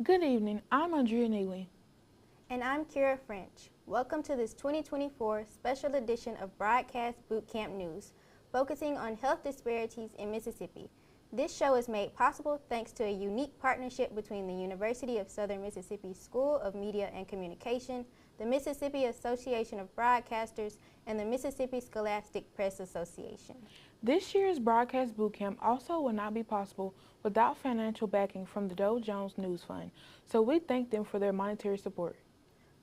Good evening, I'm Andrea Neely. And I'm Kira French. Welcome to this 2024 special edition of Broadcast Bootcamp News, focusing on health disparities in Mississippi. This show is made possible thanks to a unique partnership between the University of Southern Mississippi School of Media and Communication, the Mississippi Association of Broadcasters, and the Mississippi Scholastic Press Association. This year's Broadcast Bootcamp also will not be possible without financial backing from the Dow Jones News Fund, so we thank them for their monetary support.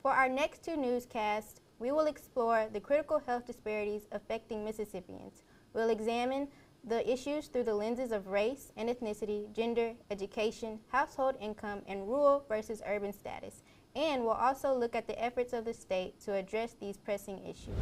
For our next two newscasts, we will explore the critical health disparities affecting Mississippians. We'll examine the issues through the lenses of race and ethnicity, gender, education, household income, and rural versus urban status. And we'll also look at the efforts of the state to address these pressing issues.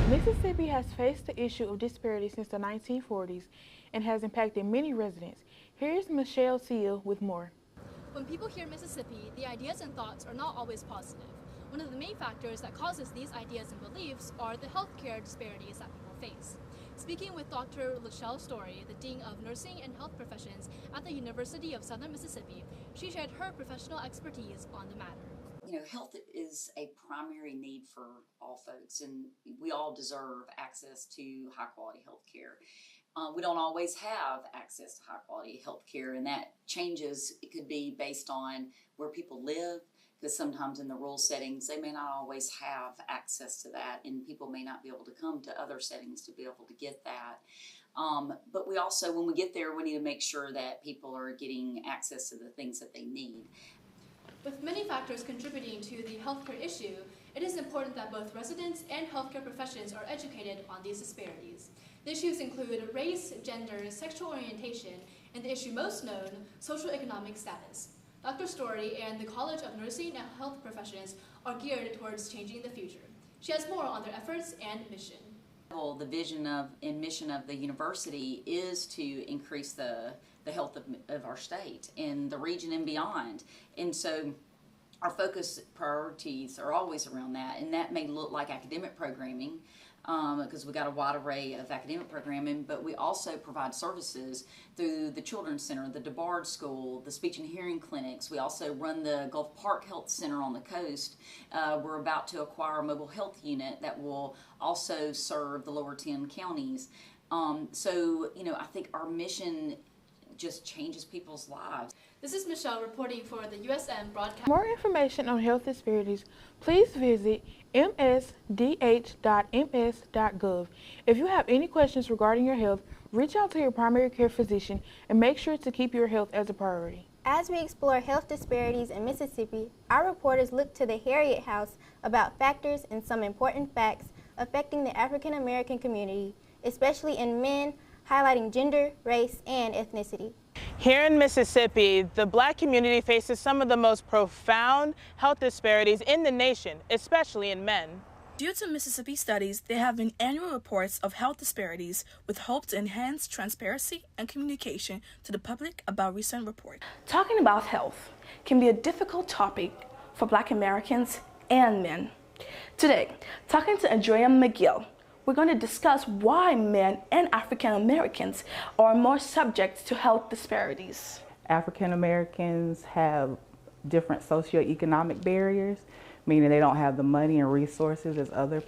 Mississippi has faced the issue of disparity since the 1940s and has impacted many residents. Here's Michelle Seal with more. When people hear Mississippi, the ideas and thoughts are not always positive. One of the main factors that causes these ideas and beliefs are the healthcare disparities that people face. Speaking with Dr. Lachelle Story, the Dean of Nursing and Health Professions at the University of Southern Mississippi, she shared her professional expertise on the matter. You know, health is a primary need for all folks, and we all deserve access to high-quality health care. We don't always have access to high-quality health care, and that changes. It could be based on where people live, because sometimes in the rural settings, they may not always have access to that, and people may not be able to come to other settings to be able to get that. But we also, when we get there, we need to make sure that people are getting access to the things that they need. With many factors contributing to the healthcare issue, it is important that both residents and healthcare professions are educated on these disparities. The issues include race, gender, sexual orientation, and the issue most known, social-economic status. Dr. Story and the College of Nursing and Health Professions are geared towards changing the future. She has more on their efforts and mission. The vision and mission of the university is to increase the health of our state and the region and beyond. And so our focus priorities are always around that, and that may look like academic programming, because we got a wide array of academic programming, but we also provide services through the Children's Center, the DeBard School, the Speech and Hearing Clinics. We also run the Gulf Park Health Center on the coast. We're about to acquire a mobile health unit that will also serve the lower 10 counties. So, you know, I think our mission just changes people's lives. This is Michelle reporting for the USM Broadcast. For more information on health disparities, please visit msdh.ms.gov. If you have any questions regarding your health, reach out to your primary care physician and make sure to keep your health as a priority. As we explore health disparities in Mississippi, our reporters look to the Harriet House about factors and some important facts affecting the African American community, especially in men, highlighting gender, race, and ethnicity. Here in Mississippi, the Black community faces some of the most profound health disparities in the nation, especially in men. Due to Mississippi studies, there have been annual reports of health disparities with hope to enhance transparency and communication to the public about recent reports. Talking about health can be a difficult topic for Black Americans and men. Today, talking to Andrea McGill, we're going to discuss why men and African Americans are more subject to health disparities. African Americans have different socioeconomic barriers, meaning they don't have the money and resources as other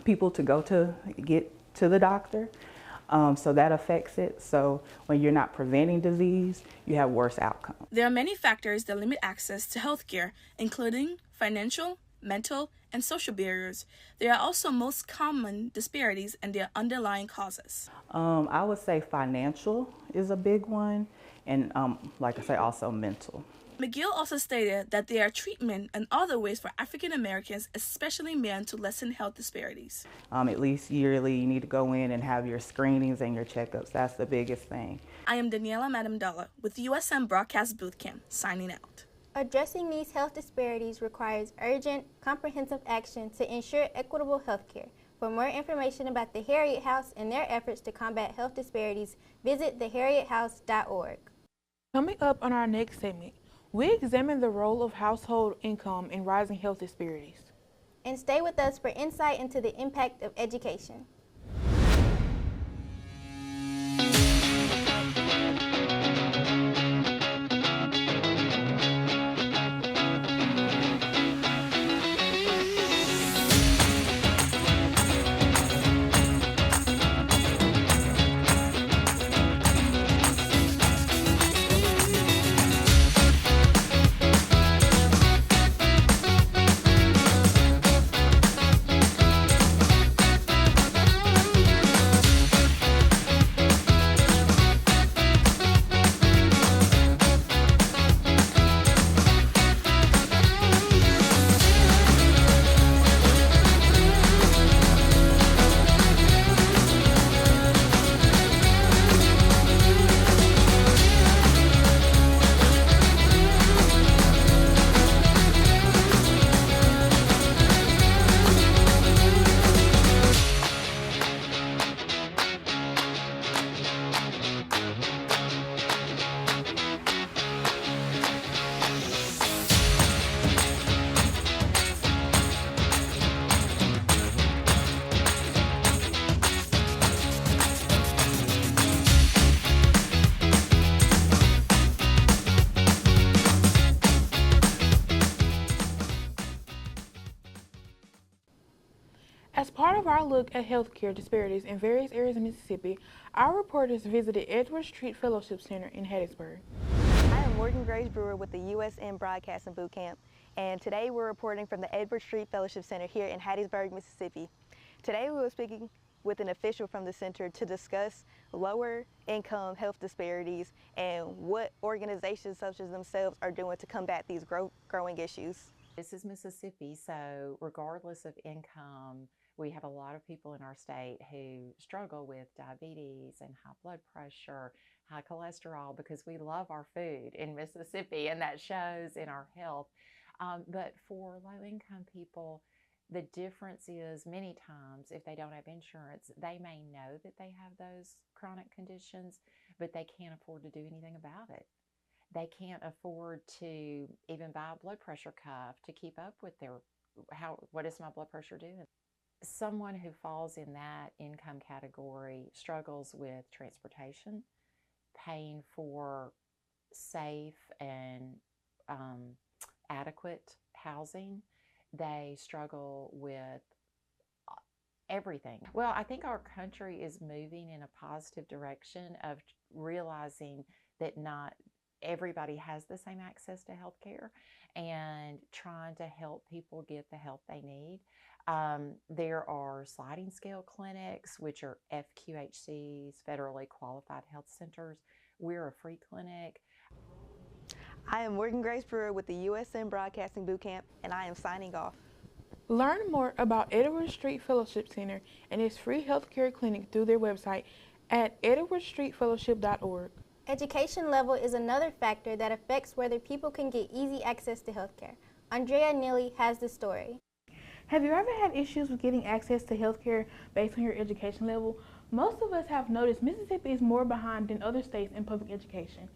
people to go to get to the doctor. So that affects it. So when you're not preventing disease, you have worse outcomes. There are many factors that limit access to health care, including financial, mental, and social barriers. There are also most common disparities and their underlying causes. I would say financial is a big one, and like I say, also mental. McGill also stated that there are treatment and other ways for African Americans, especially men, to lessen health disparities. At least yearly, you need to go in and have your screenings and your checkups. That's the biggest thing. I am Daniela Madamdala with USM Broadcast Bootcamp, signing out. Addressing these health disparities requires urgent, comprehensive action to ensure equitable health care. For more information about the Harriet House and their efforts to combat health disparities, visit theharriethouse.org. Coming up on our next segment, We examine the role of household income in rising health disparities. And stay with us for insight into the impact of education. As part of our look at healthcare disparities in various areas of Mississippi, our reporters visited Edward Street Fellowship Center in Hattiesburg. I am Morgan Grace Brewer with the USM Broadcasting Bootcamp, and today we're reporting from the Edward Street Fellowship Center here in Hattiesburg, Mississippi. Today we were speaking with an official from the center to discuss lower income health disparities and what organizations such as themselves are doing to combat these growing issues. This is Mississippi, so regardless of income, we have a lot of people in our state who struggle with diabetes and high blood pressure, high cholesterol, because we love our food in Mississippi, and that shows in our health. But for low-income people, the difference is many times if they don't have insurance, they may know that they have those chronic conditions, but they can't afford to do anything about it. They can't afford to even buy a blood pressure cuff to keep up with what is my blood pressure doing? Someone who falls in that income category struggles with transportation, paying for safe and adequate housing. They struggle with everything. Well, I think our country is moving in a positive direction of realizing that not everybody has the same access to health care and trying to help people get the help they need. There are sliding scale clinics, which are FQHCs, federally qualified health centers. We're a free clinic. I am Morgan Grace Brewer with the USM Broadcasting Bootcamp, and I am signing off. Learn more about Edward Street Fellowship Center and its free healthcare clinic through their website at edwardstreetfellowship.org. Education level is another factor that affects whether people can get easy access to healthcare. Andrea Neely has the story. Have you ever had issues with getting access to healthcare based on your education level? Most of us have noticed Mississippi is more behind than other states in public education.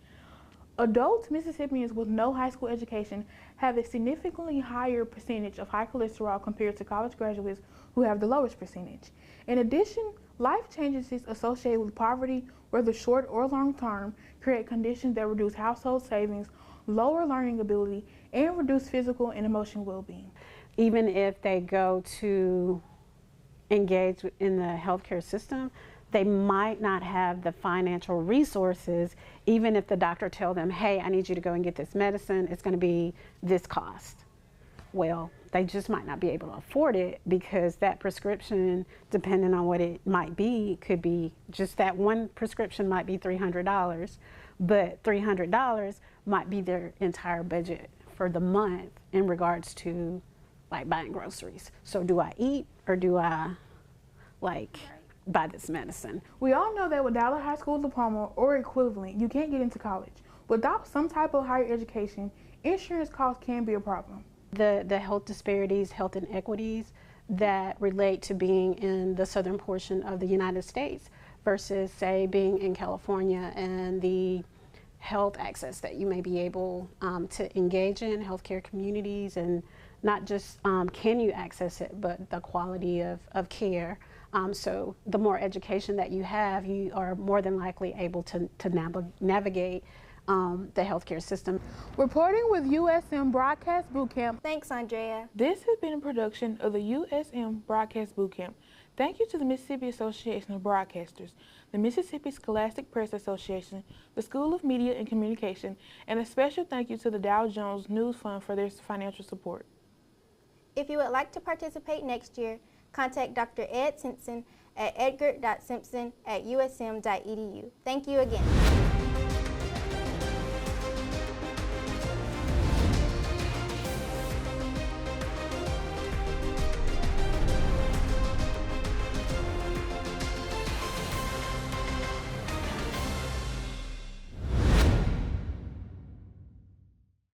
Adult Mississippians with no high school education have a significantly higher percentage of high cholesterol compared to college graduates who have the lowest percentage. In addition, life changes associated with poverty, whether short or long term, create conditions that reduce household savings, lower learning ability, and reduce physical and emotional well-being. Even if they go to engage in the healthcare system, they might not have the financial resources, even if the doctor tells them, hey, I need you to go and get this medicine, it's going to be this cost. Well, they just might not be able to afford it because that prescription, depending on what it might be, could be just that one prescription might be $300, but $300 might be their entire budget for the month in regards to like buying groceries. So do I eat or do I buy this medicine? We all know that without a high school diploma or equivalent, you can't get into college. Without some type of higher education, insurance costs can be a problem. The health disparities, health inequities that relate to being in the southern portion of the United States versus, say, being in California and the health access that you may be able to engage in healthcare communities, and not just can you access it, but the quality of care. So the more education that you have, you are more than likely able to navigate the healthcare system. Reporting with USM Broadcast Bootcamp. Thanks, Andrea. This has been a production of the USM Broadcast Bootcamp. Thank you to the Mississippi Association of Broadcasters, the Mississippi Scholastic Press Association, the School of Media and Communication, and a special thank you to the Dow Jones News Fund for their financial support. If you would like to participate next year, contact Dr. Ed Simpson at edgar.simpson@usm.edu. Thank you again.